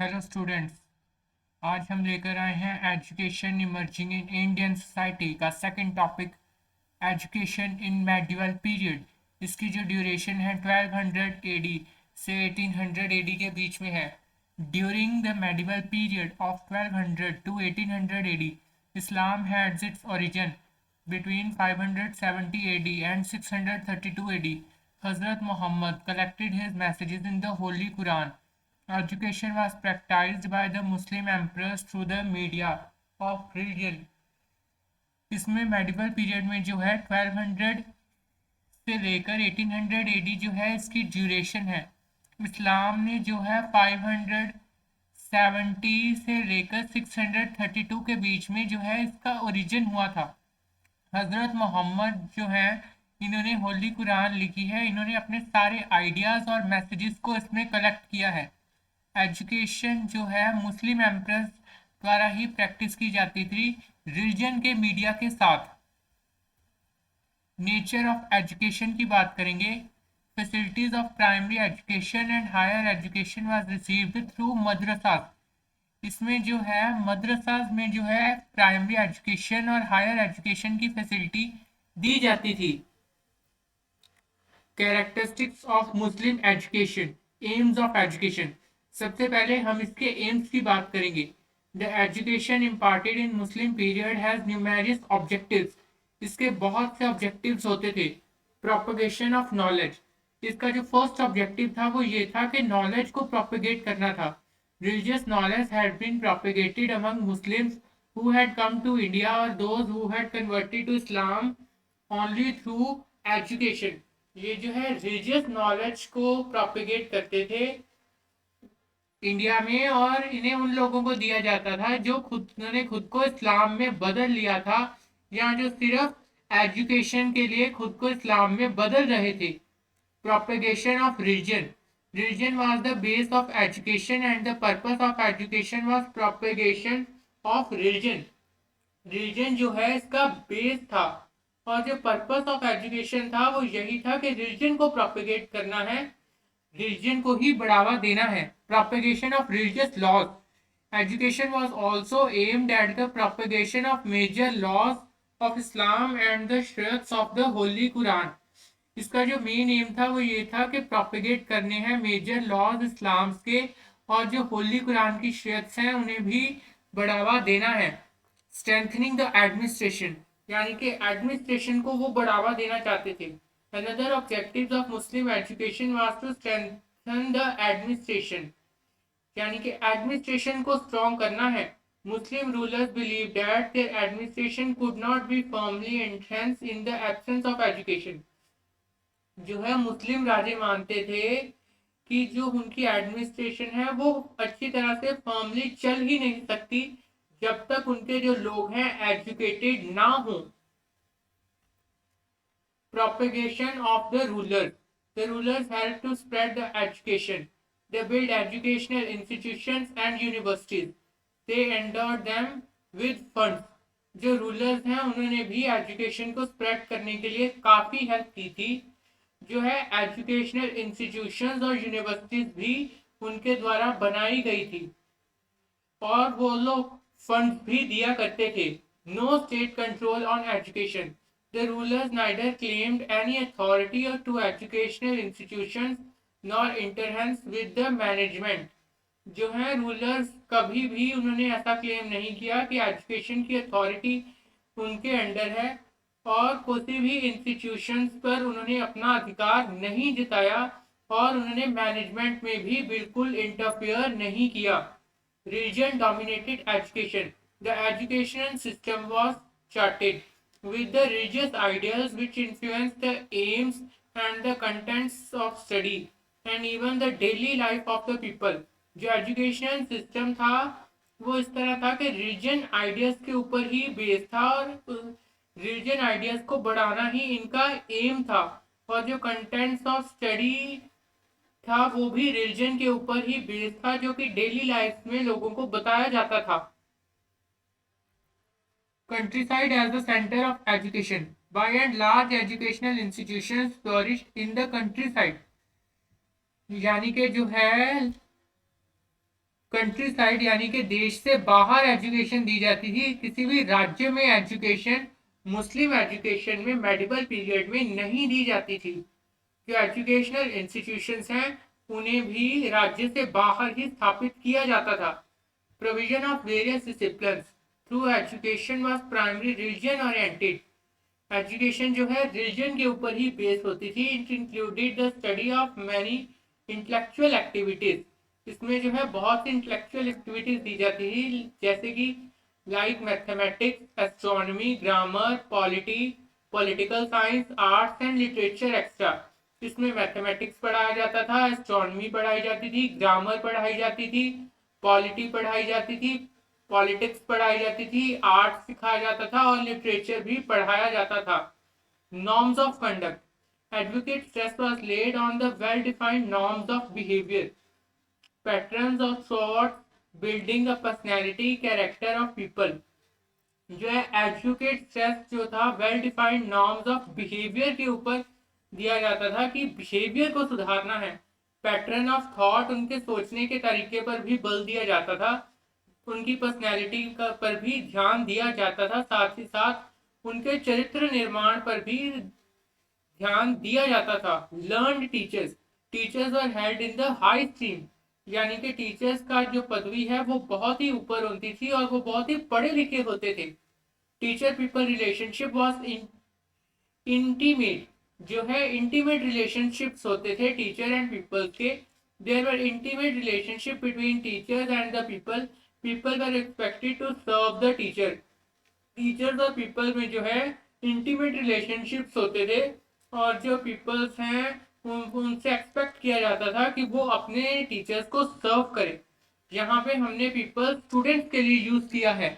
Hello students. आज हम लेकर आए हैं education emerging in Indian society का second topic, education in medieval period. इसकी जो ड्यूरेशन है 1200 एडी से 1800 एडी के बीच में है। During the medieval period of 1200 to 1800 AD, Islam has its origin between 570 AD and 632 AD. Hazrat Muhammad collected his messages in the Holy Quran. Education was practiced by the Muslim emperors through the media of religion. इसमें medieval period में जो है 1200 से लेकर 1800 AD जो है इसकी duration है। इस्लाम ने जो है 570 से लेकर 632 के बीच में जो है इसका ओरिजिन हुआ था। हज़रत मोहम्मद जो है इन्होंने होली कुरान लिखी है, इन्होंने अपने सारे आइडियाज़ और मैसेजेस को इसमें कलेक्ट किया है। एजुकेशन जो है मुस्लिम एम्परर्स द्वारा ही प्रैक्टिस की जाती थी रिलीजन के मीडिया के साथ। नेचर ऑफ एजुकेशन की बात करेंगे। Facilities of primary education and higher education was received through madrasas. इसमें जो है मदरसास में जो है प्राइमरी एजुकेशन और हायर एजुकेशन की फैसिलिटी दी जाती थी। Characteristics of Muslim education, aims of education. सबसे पहले हम इसके एम्स की बात करेंगे। The education imparted in Muslim period has numerous objectives. इसके बहुत से ऑब्जेक्टिव्स होते थे। प्रोपगेशन ऑफ नॉलेज, इसका जो फर्स्ट ऑब्जेक्टिव था वो ये था कि नॉलेज को प्रोपगेट करना था। Religious knowledge had been propagated among Muslims who had come to India or those who had converted to Islam only through education. ये जो है रिलीजियस नॉलेज को प्रोपेगेट करते थे इंडिया में, और इन्हें उन लोगों को दिया जाता था जो खुद को इस्लाम में बदल लिया था, या जो सिर्फ एजुकेशन के लिए खुद को इस्लाम में बदल रहे थे। Propagation of religion, religion was the base of education and the purpose of education was propagation of religion. Religion जो है इसका बेस था, और जो पर्पस ऑफ एजुकेशन था वो यही था कि रिलीजन को प्रोपेगेट करना है, रिलीजन को ही बढ़ावा देना है। Propagation of religious laws, education was also aimed at the propagation of major laws of Islam and the shariats of the holy Quran. इसका जो मेन एम था वो ये था कि प्रोपेगेट करने हैं मेजर लॉज इस्लाम के, और जो होली कुरान की शरीयत्स हैं उन्हें भी बढ़ावा देना है। स्ट्रेंथनिंग द एडमिनिस्ट्रेशन, यानी कि एडमिनिस्ट्रेशन को वो बढ़ावा देना चाहते थे। Another objectives of Muslim education was to strengthen the administration, यानी कि एडमिनिस्ट्रेशन को स्ट्रॉन्ग करना है। Muslim rulers believe that their administration could not be firmly entrenched in the absence of education. जो है मुस्लिम राजे मानते थे कि जो उनकी एडमिनिस्ट्रेशन है वो अच्छी तरह से फर्मली चल ही नहीं सकती जब तक उनके जो लोग हैं एजुकेटेड ना हो। Propagation of the rulers, the rulers help to spread the education, they build educational institutions and universities, they endowed them with funds. जो रूलर्स हैं उन्होंने भी एजुकेशन को स्प्रेड करने के लिए काफ़ी हेल्प की थी। जो है एजुकेशनल इंस्टीट्यूशंस और यूनिवर्सिटीज भी उनके द्वारा बनाई गई थी, और वो लोग फंड भी दिया करते थे। No state control on education, the rulers neither claimed any authority to educational institutions nor interference with the management. जो है रूलर्स कभी भी उन्होंने ऐसा क्लेम नहीं किया कि एजुकेशन की अथॉरिटी उनके अंडर है, और किसी भी इंस्टीट्यूशंस पर उन्होंने अपना अधिकार नहीं जताया, और उन्होंने मैनेजमेंट में भी बिल्कुल इंटरफेयर नहीं किया। Religion dominated education. The education system was charted with the religious ideas which influenced the aims and the contents of study and even the daily life of the people. जो education system था वो इस तरह था कि religion ideas के ऊपर ही base था, और रिलीजन आइडियाज को बढ़ाना ही इनका एम था, और जो कंटेंट्स ऑफ स्टडी था वो भी रिलीजन के ऊपर ही बेस्ड था, जो कि डेली लाइफ में लोगों को बताया जाता था। Countryside as the centre of education, by and large educational institutions flourished in the countryside. यानी कि जो है कंट्री साइड यानी कि देश से बाहर एजुकेशन दी जाती थी। किसी भी राज्य में एजुकेशन मुस्लिम एजुकेशन में मेडिवल पीरियड में नहीं दी जाती थी। जो एजुकेशनल इंस्टीट्यूशंस हैं उन्हें भी राज्य से बाहर ही स्थापित किया जाता था। Provision of various disciplines through education was primary religion oriented. Education जो है रिलीजन के ऊपर ही बेस होती थी। It included the study of many intellectual activities. इसमें जो है बहुत सी इंटेलेक्चुअल एक्टिविटीज दी जाती थी, जैसे कि like mathematics, astronomy, grammar, political science, arts and literature extra. इसमें मैथमेटिक्स पढ़ाया जाता था, एस्ट्रोनॉमी पढ़ाई जाती थी, ग्रामर पढ़ाई जाती थी, पॉलिटी पढ़ाई जाती थी, पॉलिटिक्स पढ़ाई जाती थी, आर्ट सिखाया जाता था और लिटरेचर भी पढ़ाया जाता था। Norms of conduct advocate stress was laid on the well defined norms of behaviour, patterns of thought, building a personality, character of people. जो है एडवोकेट स्ट्रेस जो था well defined norms of behaviour के ऊपर दिया जाता था कि बिहेवियर को सुधारना है। पैटर्न ऑफ थॉट, उनके सोचने के तरीके पर भी बल दिया जाता था। उनकी पर्सनैलिटी पर भी ध्यान दिया जाता था। साथ ही साथ उनके चरित्र निर्माण पर भी ध्यान दिया जाता था। Learned teachers teachers are held in the high esteem, यानी कि टीचर्स का जो पदवी है वो बहुत ही ऊपर होती थी और वो बहुत ही पढ़े लिखे होते थे। Teacher people relationship was intimate. जो है इंटीमेट रिलेशनशिप्स होते थे टीचर एंड पीपल के। There were intimate relationship between teachers and the people. People were expected to serve the teacher. Teachers और पीपल में जो है इंटीमेट रिलेशनशिप्स होते थे और जो पीपल्स हैं उनसे एक्सपेक्ट किया जाता था कि वो अपने टीचर्स को सर्व करें। यहाँ पे हमने पीपल स्टूडेंट्स के लिए यूज किया है।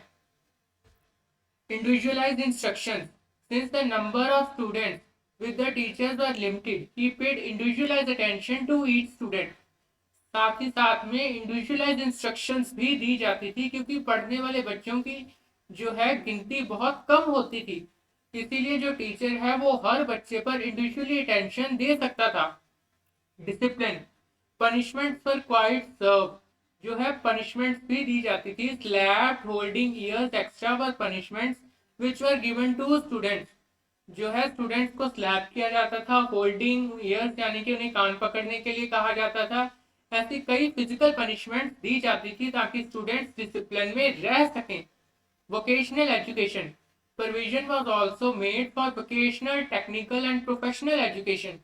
Individualised instruction since the number of students with the teachers were limited, he paid individualized attention to each student। साथ ही साथ में इंडिविजुअलाइज इंस्ट्रक्शंस भी दी जाती थी क्योंकि पढ़ने वाले बच्चों की जो है गिनती बहुत कम होती थी। इसीलिए जो टीचर है वो हर बच्चे पर इंडिविजुअली अटेंशन दे सकता था। Discipline punishment for quite severe. जो है पनिशमेंट्स भी दी जाती थी। Slap, holding ears extra were punishments which were given to students. जो है स्टूडेंट्स को स्लैप किया जाता था। होल्डिंग ईयर्स यानी कि उन्हें कान पकड़ने के लिए कहा जाता था। ऐसी कई फिजिकल पनिशमेंट दी जाती थी ताकि स्टूडेंट्स डिसिप्लिन में रह सकें। Vocational education provision was also made for vocational, technical and professional education.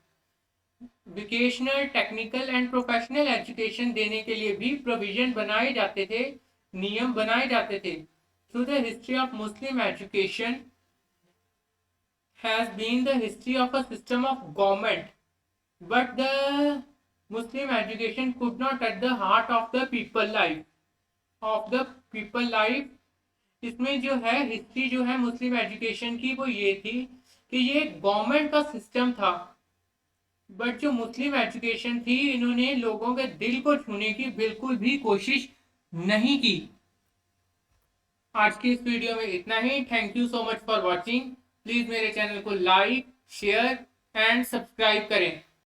Vocational, technical and professional education देने के लिए भी प्रोविजन बनाए जाते थे, नियम बनाए जाते थे। Through the history of Muslim education has been the history of a system of government, but the Muslim education could not touch the heart of the people life. इसमें जो है हिस्ट्री जो है मुस्लिम एजुकेशन की वो ये थी कि ये गवर्नमेंट का सिस्टम था, बट जो मुस्लिम एजुकेशन थी इन्होंने लोगों के दिल को छूने की बिल्कुल भी कोशिश नहीं की। आज की इस वीडियो में इतना ही। Thank you so much for watching. Please मेरे चैनल को लाइक, शेयर एंड सब्सक्राइब करें।